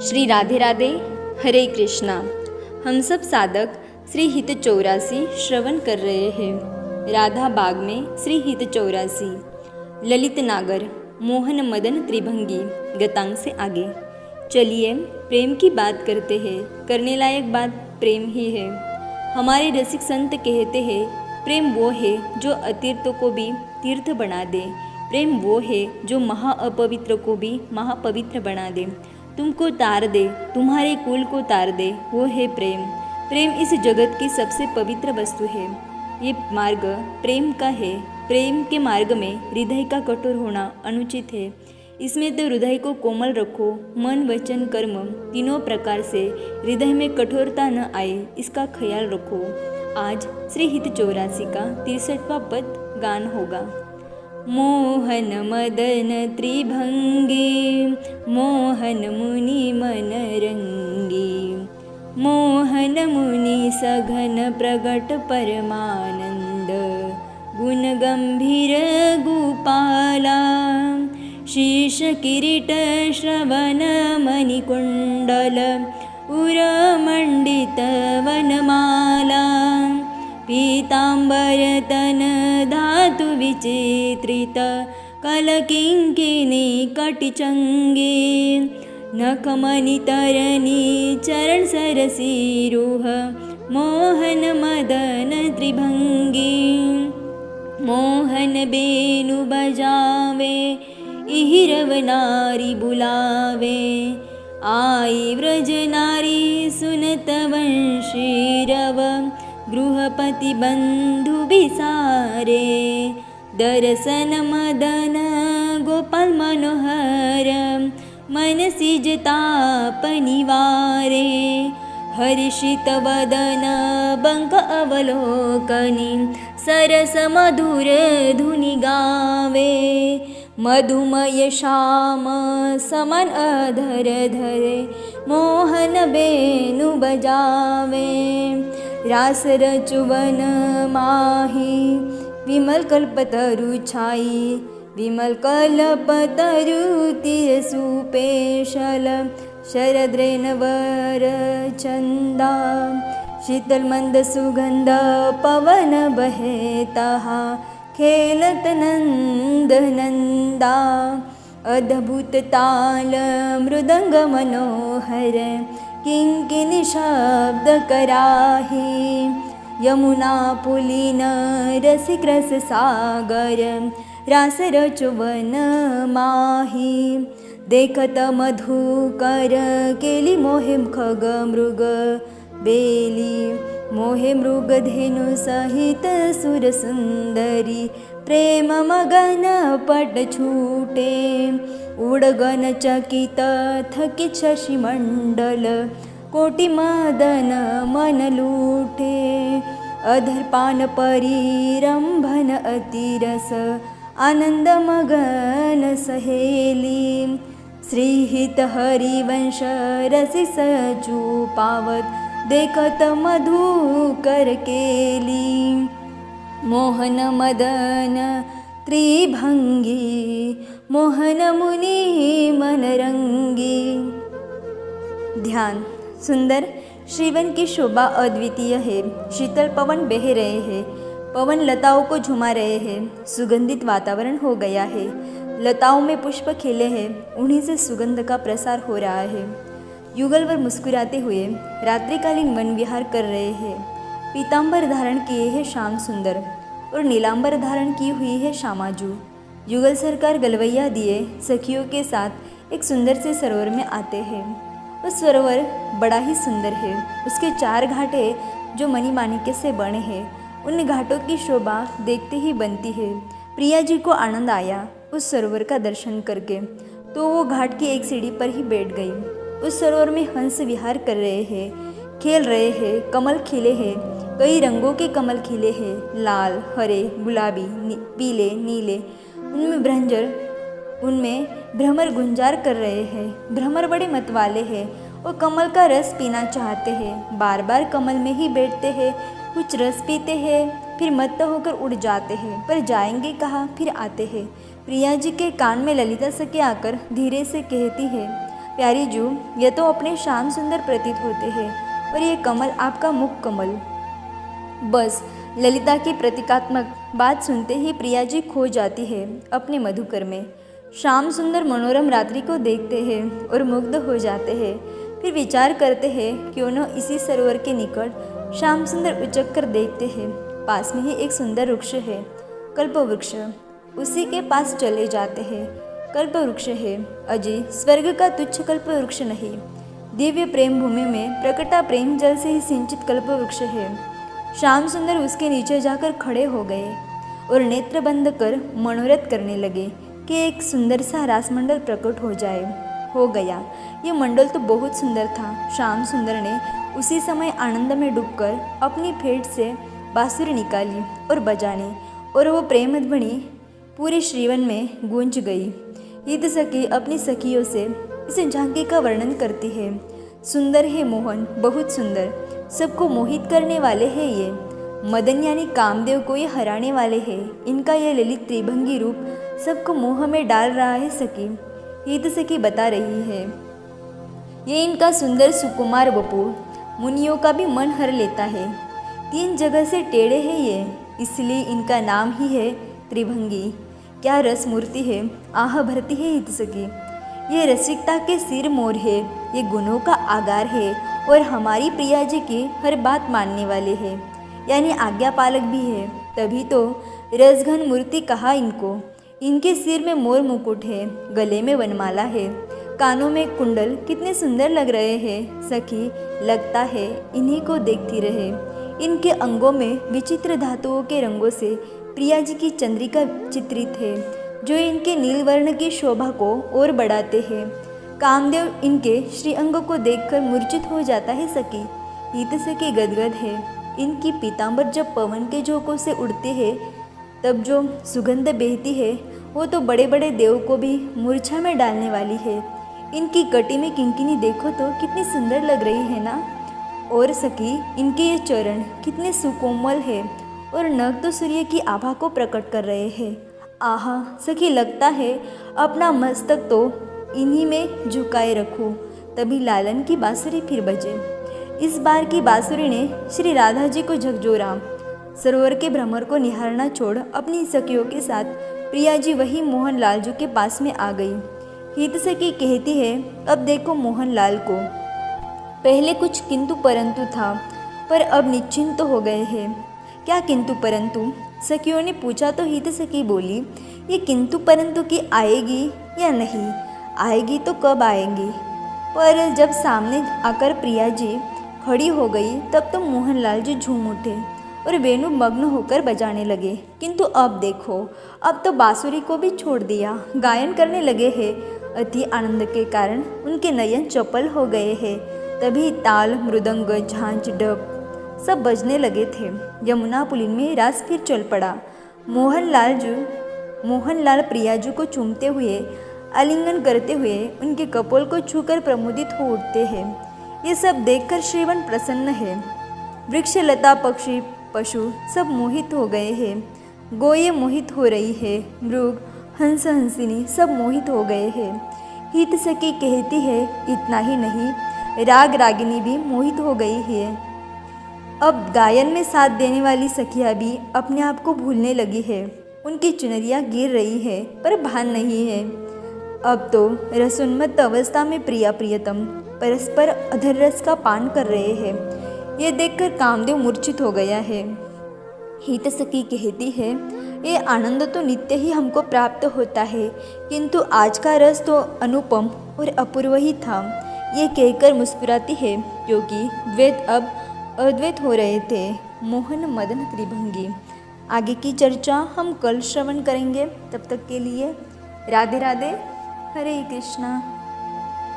श्री राधे राधे, हरे कृष्णा। हम सब साधक श्री हित 84 श्रवण कर रहे हैं। राधा बाग में श्री हित 84, ललित नागर, मोहन मदन त्रिभंगी गतांग से आगे। चलिए प्रेम की बात करते हैं। करने लायक बात प्रेम ही है। हमारे रसिक संत कहते हैं, प्रेम वो है जो अतीर्थ को भी तीर्थ बना दे। प्रेम वो है जो महाअपवित्र को भी महापवित्र बना दे, तुमको तार दे, तुम्हारे कुल को तार दे, वो है प्रेम। प्रेम इस जगत की सबसे पवित्र वस्तु है। ये मार्ग प्रेम का है। प्रेम के मार्ग में हृदय का कठोर होना अनुचित है। इसमें तो हृदय को कोमल रखो। मन वचन कर्म तीनों प्रकार से हृदय में कठोरता न आए, इसका ख्याल रखो। आज श्री हित 84 का 63वां पद गान होगा। मोहन मदन त्रिभंगी, मोहन मुनि मन रंगी। मोहन मुनि सघन प्रगट परमानंद, गुण गंभीर गोपाला। शीश किरीट श्रवण मणिकुंडल, उरमंडित वनमाला। पीतांबर तन धातु विचित्रित, कलकिंकिनी कटिचंगे। नखमणि तरणी चरण सरसीरुह, मोहन मदन त्रिभंगी। मोहन बेनु बजावे, इहिरव नारी बुलावे। आई व्रज नारी सुनत वंशीरव, गृहपति बंधु बिसारे। दर्शन मदन गोपाल मनोहर, मन सिजताप निवारे। हर्षित वदन बंक अवलोकनी, सरस मधुर धुनि गावे। मधुमय श्याम समान अधर धरे, मोहन बेनु बजावे। रास रचुवन माही, विमल कल्पतरु छाई। विमल कल्पतरु तिर सुपेशल, शरद्रेन वर चंदा। शीतल मंद सुगंध पवन बहे तहा, खेलत नंद नंदा। अद्भुत ताल मृदंग मनोहर, किंकिनी शब्द कराही। यमुना पुलिन रसिक रस सागर, रास रचुवन माही। देखत मधुकर केली मोहे खग मृग बेली। मोहे मृग धेनु सहित सुर सुंदरी, प्रेम मगन पट छूटे। उड़गन चकित थकित शशि मंडल, कोटि मदन मन लूटे। अधर पान परिरंभन अतिरस, आनंद मगन सहेली। श्रीहित हरिवंश रसि सचू पावत, देखत मधुकर केली। मोहन मदन त्रिभंगी, मोहन मुनि मन रंगी। ध्यान। सुंदर श्रीवन की शोभा अद्वितीय है। शीतल पवन बह रहे हैं, पवन लताओं को झुमा रहे हैं। सुगंधित वातावरण हो गया है। लताओं में पुष्प खिले हैं, उन्हीं से सुगंध का प्रसार हो रहा है। युगलवर मुस्कुराते हुए रात्रिकालीन वन विहार कर रहे हैं। पीतांबर धारण किए है श्याम सुंदर, और नीलांबर धारण की हुई है श्यामाजू। युगल सरकार गलवैया दिए सखियों के साथ एक सुंदर से सरोवर में आते हैं। उस सरोवर बड़ा ही सुंदर है। उसके 4 घाटे जो मणिमाणिक्य से बने हैं, उन घाटों की शोभा देखते ही बनती है। प्रिया जी को आनंद आया उस सरोवर का दर्शन करके, तो वो घाट की एक सीढ़ी पर ही बैठ गई। उस सरोवर में हंस विहार कर रहे हैं, खेल रहे हैं। कमल खिले हैं, कई रंगों के कमल खिले हैं, लाल, हरे, गुलाबी, पीले, नीले। उनमें भ्रमर गुंजार कर रहे हैं। भ्रमर बड़े मतवाले हैं, वो कमल का रस पीना चाहते हैं। बार बार कमल में ही बैठते हैं, कुछ रस पीते हैं, फिर मत्त होकर उड़ जाते हैं, पर जाएंगे कहाँ, फिर आते हैं। प्रिया जी के कान में ललिता सखी आकर धीरे से कहती है, प्यारी जू, यह तो अपने श्याम सुंदर प्रतीत होते हैं, और ये कमल आपका मुख कमल। बस ललिता की प्रतीकात्मक बात सुनते ही प्रिया जी खो जाती है अपने मधुकर में। श्याम सुंदर मनोरम रात्रि को देखते हैं और मुग्ध हो जाते हैं। फिर विचार करते हैं क्यों न इसी सरोवर के निकट श्याम सुंदर उचक कर देखते हैं। पास में ही एक सुंदर वृक्ष है, कल्पवृक्ष। उसी के पास चले जाते हैं। कल्पवृक्ष है अजय, स्वर्ग का तुच्छ कल्पवृक्ष नहीं, दिव्य प्रेम भूमि में प्रकटा प्रेम जल से ही सिंचित कल्पवृक्ष है। श्याम सुंदर उसके नीचे जाकर खड़े हो गए और नेत्र बंद कर मनोरथ करने लगे कि एक सुंदर सा रासमंडल प्रकट हो गया। ये मंडल तो बहुत सुंदर था। श्याम सुंदर ने उसी समय आनंद में डूबकर अपनी फेट से बांसुरी निकाली और बजाने, और वो प्रेम ध्वनि पूरे श्रीवन में गूंज गई। हित सखी अपनी सखियों से इस झांकी का वर्णन करती है। सुंदर है मोहन, बहुत सुंदर, सबको मोहित करने वाले हैं ये। मदन यानी कामदेव को ये हराने वाले हैं। इनका यह ललित त्रिभंगी रूप सबको मोह में डाल रहा है सखी। हित सखी बता रही है, ये इनका सुंदर सुकुमार वपु मुनियों का भी मन हर लेता है। 3 जगह से टेढ़े हैं ये, इसलिए इनका नाम ही है त्रिभंगी। क्या रस मूर्ति है, आह भरती है हित सखी। ये रसिकता के सिर मोर है, ये गुणों का आगार है, और हमारी प्रिया जी की हर बात मानने वाले हैं, यानी आज्ञा पालक भी है। तभी तो रसघन मूर्ति कहा इनको। इनके सिर में मोर मुकुट है, गले में वनमाला है, कानों में कुंडल कितने सुंदर लग रहे हैं सखी। लगता है इन्हीं को देखती रहे। इनके अंगों में विचित्र धातुओं के रंगों से प्रिया जी की चंद्रिका चित्रित है, जो इनके नीलवर्ण की शोभा को और बढ़ाते हैं। कामदेव इनके श्रीअंग को देखकर मूर्छित हो जाता है सखी। हित सखी गदगद है। इनकी पीतांबर जब पवन के झोंकों से उड़ते हैं, तब जो सुगंध बहती है वो तो बड़े बड़े देव को भी मूर्छा में डालने वाली है। इनकी कटी में किंकिनी देखो तो कितनी सुंदर लग रही है ना। और सखी इनके ये चरण कितने सुकोमल है, और नख तो सूर्य की आभा को प्रकट कर रहे हैं। आहा सखी, लगता है अपना मस्तक तो इन्हीं में झुकाए रखूं, तभी लालन की बांसुरी फिर बजे। इस बार की बांसुरी ने श्री राधा जी को झकझोरा। सरोवर के भ्रमर को निहारना छोड़ अपनी सखियों के साथ प्रिया जी वही मोहन लाल जी के पास में आ गई। हित सखी कहती है, अब देखो मोहन लाल को, पहले कुछ किंतु परंतु था, पर अब निश्चिंत तो हो गए हैं। क्या किंतु परंतु? सखियों ने पूछा तो हित सखी बोली, ये किंतु परंतु की आएगी या नहीं आएगी तो कब आएंगी। पर जब सामने आकर प्रिया जी खड़ी हो गई, तब तो मोहनलाल जी झूम उठे और वेणु मग्न होकर बजाने लगे। किंतु अब देखो, अब तो बांसुरी को भी छोड़ दिया, गायन करने लगे हैं। अति आनंद के कारण उनके नयन चपल हो गए हैं। तभी ताल, मृदंग, झांझ, डब सब बजने लगे थे। यमुना पुलिन में रास फिर चल पड़ा। मोहनलाल प्रिया जी को चूमते हुए, आलिंगन करते हुए उनके कपोल को छूकर प्रमुदित हो उठते हैं। ये सब देखकर श्रीवन प्रसन्न है। वृक्ष, लता, पक्षी, पशु सब मोहित हो गए हैं। गोये मोहित हो रही है, मृग, हंस, हंसिनी सब मोहित हो गए हैं। हित सखी कहती है, इतना ही नहीं, राग रागिनी भी मोहित हो गई है। अब गायन में साथ देने वाली सखियाँ भी अपने आप को भूलने लगी है। उनकी चुनरियाँ गिर रही है, पर भान नहीं है। अब तो रसोन्मत्त अवस्था में प्रिया प्रियतम परस्पर अधर रस का पान कर रहे हैं। ये देखकर कामदेव मूर्छित हो गया है। हित सखी कहती है, ये आनंद तो नित्य ही हमको प्राप्त होता है, किंतु आज का रस तो अनुपम और अपूर्व ही था। ये कहकर मुस्कुराती है, क्योंकि द्वैत अब अद्वैत हो रहे थे। मोहन मदन त्रिभंगी। आगे की चर्चा हम कल श्रवण करेंगे। तब तक के लिए राधे राधे, हरे कृष्णा।